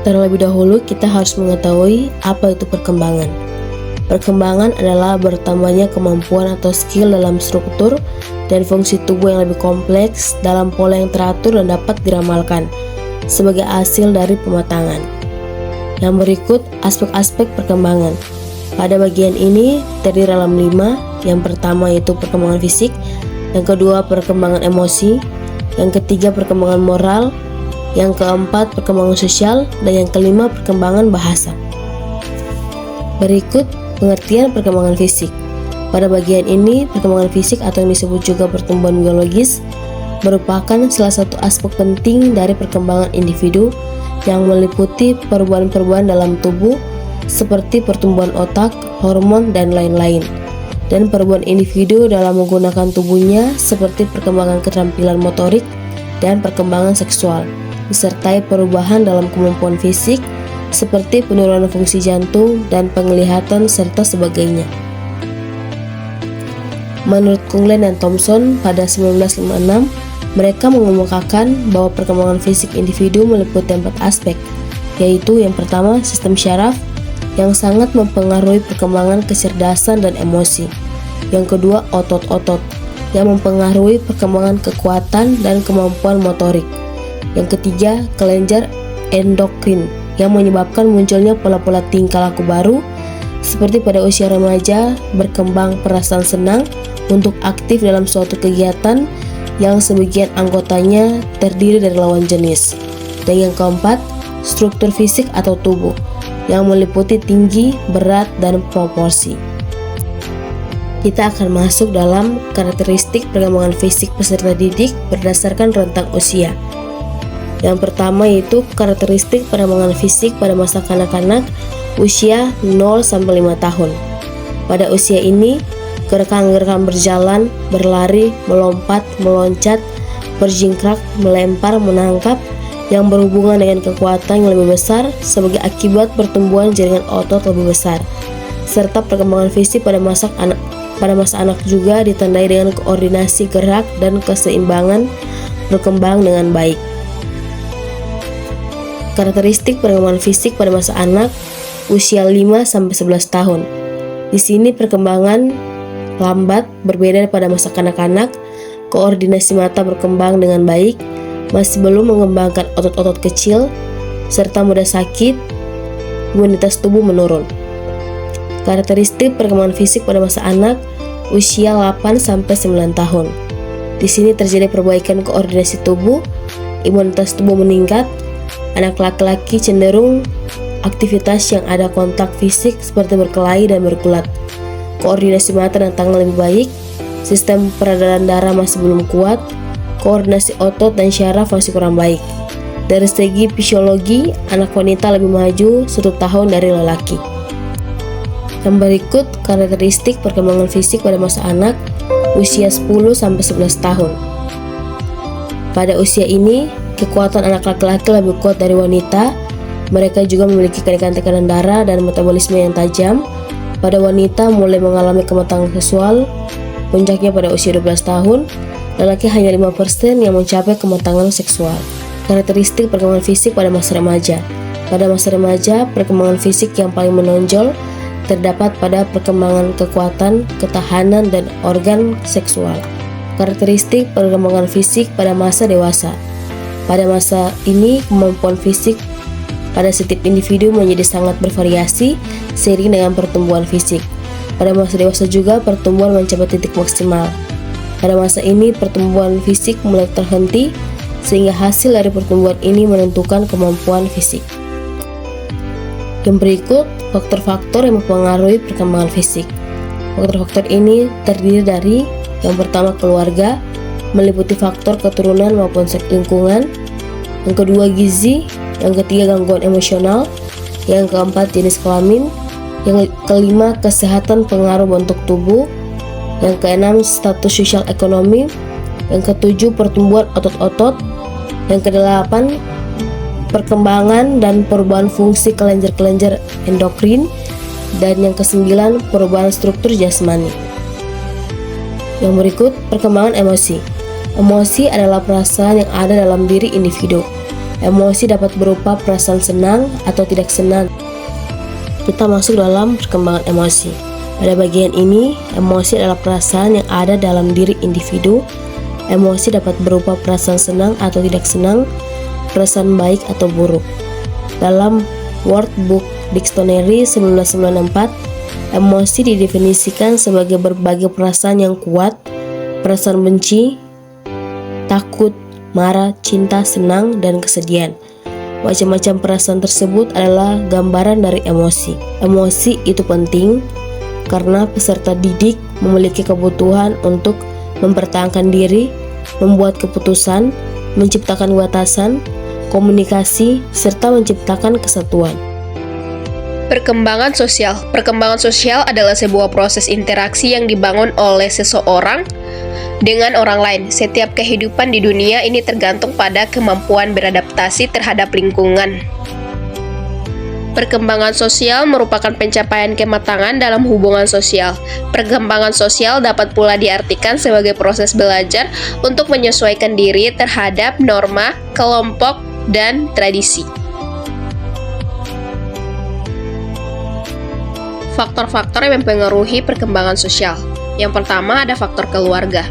Terlebih dahulu kita harus mengetahui apa itu perkembangan. Perkembangan adalah bertambahnya kemampuan atau skill dalam struktur dan fungsi tubuh yang lebih kompleks dalam pola yang teratur dan dapat diramalkan sebagai hasil dari pematangan. Yang berikut aspek-aspek perkembangan. Pada bagian ini terdiri dalam 5. Yang pertama yaitu perkembangan fisik, yang kedua perkembangan emosi, yang ketiga perkembangan moral, yang keempat perkembangan sosial, dan yang kelima perkembangan bahasa. Berikut pengertian perkembangan fisik. Pada bagian ini, perkembangan fisik atau yang disebut juga pertumbuhan biologis merupakan salah satu aspek penting dari perkembangan individu yang meliputi perubahan-perubahan dalam tubuh seperti pertumbuhan otak, hormon, dan lain-lain, dan perubahan individu dalam menggunakan tubuhnya seperti perkembangan keterampilan motorik dan perkembangan seksual, disertai perubahan dalam kemampuan fisik seperti penurunan fungsi jantung dan penglihatan serta sebagainya. Menurut Kunglen dan Thompson pada 1956, mereka mengemukakan bahwa perkembangan fisik individu meliputi 4 aspek, yaitu yang pertama sistem syaraf yang sangat mempengaruhi perkembangan kecerdasan dan emosi. Yang kedua otot-otot yang mempengaruhi perkembangan kekuatan dan kemampuan motorik. Yang ketiga kelenjar endokrin yang menyebabkan munculnya pola-pola tingkah laku baru seperti pada usia remaja berkembang perasaan senang untuk aktif dalam suatu kegiatan yang sebagian anggotanya terdiri dari lawan jenis. Dan yang keempat, struktur fisik atau tubuh yang meliputi tinggi, berat, dan proporsi. Kita akan masuk dalam karakteristik perkembangan fisik peserta didik berdasarkan rentang usia. Yang pertama yaitu karakteristik perkembangan fisik pada masa kanak-kanak usia 0-5 tahun. Pada usia ini, gerakan-gerakan berjalan, berlari, melompat, meloncat, berjingkrak, melempar, menangkap yang berhubungan dengan kekuatan yang lebih besar sebagai akibat pertumbuhan jaringan otot lebih besar, serta perkembangan fisik pada masa anak juga ditandai dengan koordinasi gerak dan keseimbangan berkembang dengan baik. Karakteristik perkembangan fisik pada masa anak usia 5-11 tahun. Di sini perkembangan lambat berbeda pada masa kanak-kanak, koordinasi mata berkembang dengan baik, masih belum mengembangkan otot-otot kecil, serta mudah sakit, imunitas tubuh menurun. Karakteristik perkembangan fisik pada masa anak usia 8-9 tahun. Di sini terjadi perbaikan koordinasi tubuh, imunitas tubuh meningkat, anak laki-laki cenderung aktivitas yang ada kontak fisik seperti berkelahi dan bergulat. Koordinasi mata dan tangan lebih baik, sistem peredaran darah masih belum kuat, koordinasi otot dan syaraf masih kurang baik. Dari segi fisiologi, anak wanita lebih maju 1 tahun dari lelaki. Yang berikut karakteristik perkembangan fisik pada masa anak usia 10-11 tahun. Pada usia ini, kekuatan anak laki-laki lebih kuat dari wanita. Mereka juga memiliki kenaikan tekanan darah dan metabolisme yang tajam. Pada wanita mulai mengalami kematangan seksual, puncaknya pada usia 12 tahun, lelaki hanya 5% yang mencapai kematangan seksual. Karakteristik perkembangan fisik pada masa remaja. Pada masa remaja, perkembangan fisik yang paling menonjol terdapat pada perkembangan kekuatan, ketahanan, dan organ seksual. Karakteristik perkembangan fisik pada masa dewasa. Pada masa ini, kemampuan fisik pada setiap individu menjadi sangat bervariasi seiring dengan pertumbuhan fisik. Pada masa dewasa juga pertumbuhan mencapai titik maksimal. Pada masa ini pertumbuhan fisik mulai terhenti sehingga hasil dari pertumbuhan ini menentukan kemampuan fisik. Yang berikut faktor-faktor yang mempengaruhi perkembangan fisik. Faktor-faktor ini terdiri dari yang pertama keluarga, meliputi faktor keturunan maupun lingkungan. Yang kedua gizi, yang ketiga gangguan emosional, yang keempat jenis kelamin, yang kelima kesehatan pengaruh bentuk tubuh, yang keenam status sosial ekonomi, yang ketujuh pertumbuhan otot-otot, yang kedelapan perkembangan dan perubahan fungsi kelenjar-kelenjar endokrin, dan yang kesembilan perubahan struktur jasmani. Yang berikut perkembangan emosi. Emosi adalah perasaan yang ada dalam diri individu. Emosi dapat berupa perasaan senang atau tidak senang. Kita masuk dalam perkembangan emosi. Pada bagian ini, emosi adalah perasaan yang ada dalam diri individu. Emosi dapat berupa perasaan senang atau tidak senang, perasaan baik atau buruk. Dalam World Book Dictionary 1994, emosi didefinisikan sebagai berbagai perasaan yang kuat, perasaan benci, takut, marah, cinta, senang, dan kesedihan. Macam-macam perasaan tersebut adalah gambaran dari emosi. Emosi itu penting karena peserta didik memiliki kebutuhan untuk mempertahankan diri, membuat keputusan, menciptakan batasan, komunikasi, serta menciptakan kesatuan. Perkembangan sosial. Perkembangan sosial adalah sebuah proses interaksi yang dibangun oleh seseorang dengan orang lain. Setiap kehidupan di dunia ini tergantung pada kemampuan beradaptasi terhadap lingkungan. Perkembangan sosial merupakan pencapaian kematangan dalam hubungan sosial. Perkembangan sosial dapat pula diartikan sebagai proses belajar untuk menyesuaikan diri terhadap norma, kelompok, dan tradisi. Faktor-faktor yang mempengaruhi perkembangan sosial. Yang pertama ada faktor keluarga.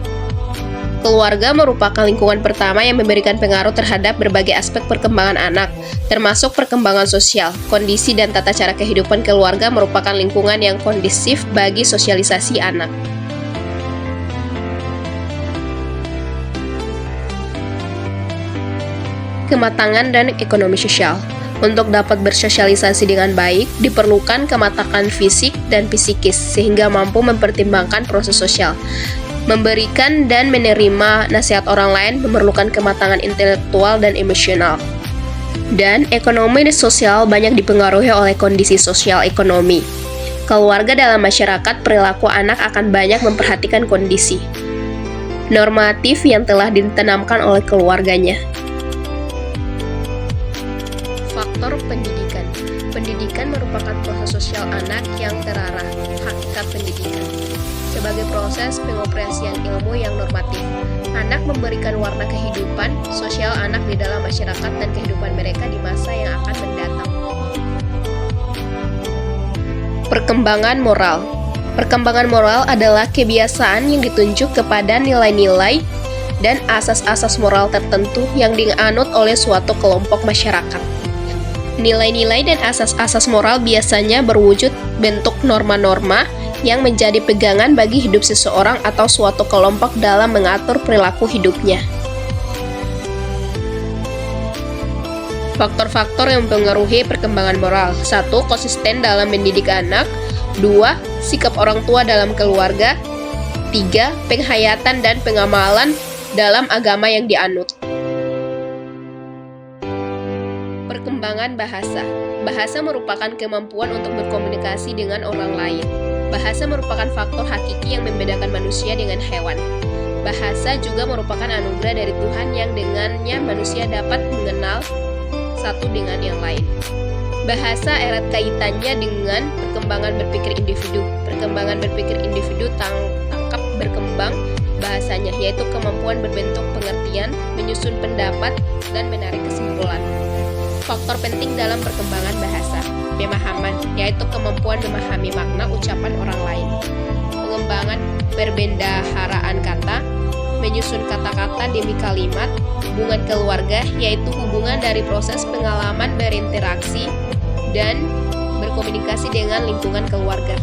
Keluarga merupakan lingkungan pertama yang memberikan pengaruh terhadap berbagai aspek perkembangan anak, termasuk perkembangan sosial. Kondisi dan tata cara kehidupan keluarga merupakan lingkungan yang kondusif bagi sosialisasi anak. Kematangan dan ekonomi sosial. Untuk dapat bersosialisasi dengan baik, diperlukan kematangan fisik dan psikis, sehingga mampu mempertimbangkan proses sosial. Memberikan dan menerima nasihat orang lain memerlukan kematangan intelektual dan emosional. Dan ekonomi dan sosial banyak dipengaruhi oleh kondisi sosial ekonomi. Keluarga dalam masyarakat, perilaku anak akan banyak memperhatikan kondisi normatif yang telah ditanamkan oleh keluarganya. Faktor pendidikan. Pendidikan merupakan proses sosial anak yang terarah. Hakikat pendidikan sebagai proses pengoperasian ilmu yang normatif. Anak memberikan warna kehidupan sosial anak di dalam masyarakat dan kehidupan mereka di masa yang akan mendatang. Perkembangan moral. Perkembangan moral adalah kebiasaan yang ditunjuk kepada nilai-nilai dan asas-asas moral tertentu yang dianut oleh suatu kelompok masyarakat. Nilai-nilai dan asas-asas moral biasanya berwujud bentuk norma-norma yang menjadi pegangan bagi hidup seseorang atau suatu kelompok dalam mengatur perilaku hidupnya. Faktor-faktor yang mempengaruhi perkembangan moral. 1. Konsisten dalam mendidik anak. 2. Sikap orang tua dalam keluarga. 3. Penghayatan dan pengamalan dalam agama yang dianut. Perkembangan bahasa. Bahasa merupakan kemampuan untuk berkomunikasi dengan orang lain. Bahasa merupakan faktor hakiki yang membedakan manusia dengan hewan. Bahasa juga merupakan anugerah dari Tuhan yang dengannya manusia dapat mengenal satu dengan yang lain. Bahasa erat kaitannya dengan perkembangan berpikir individu. Perkembangan berpikir individu tangkap berkembang bahasanya, yaitu kemampuan berbentuk pengertian, menyusun pendapat, dan menarik kesimpulan. Faktor penting dalam perkembangan bahasa. Pemahaman, yaitu kemampuan memahami makna ucapan orang lain. Pengembangan perbendaharaan kata, menyusun kata-kata demi kalimat. Hubungan keluarga, yaitu hubungan dari proses pengalaman berinteraksi dan berkomunikasi dengan lingkungan keluarga.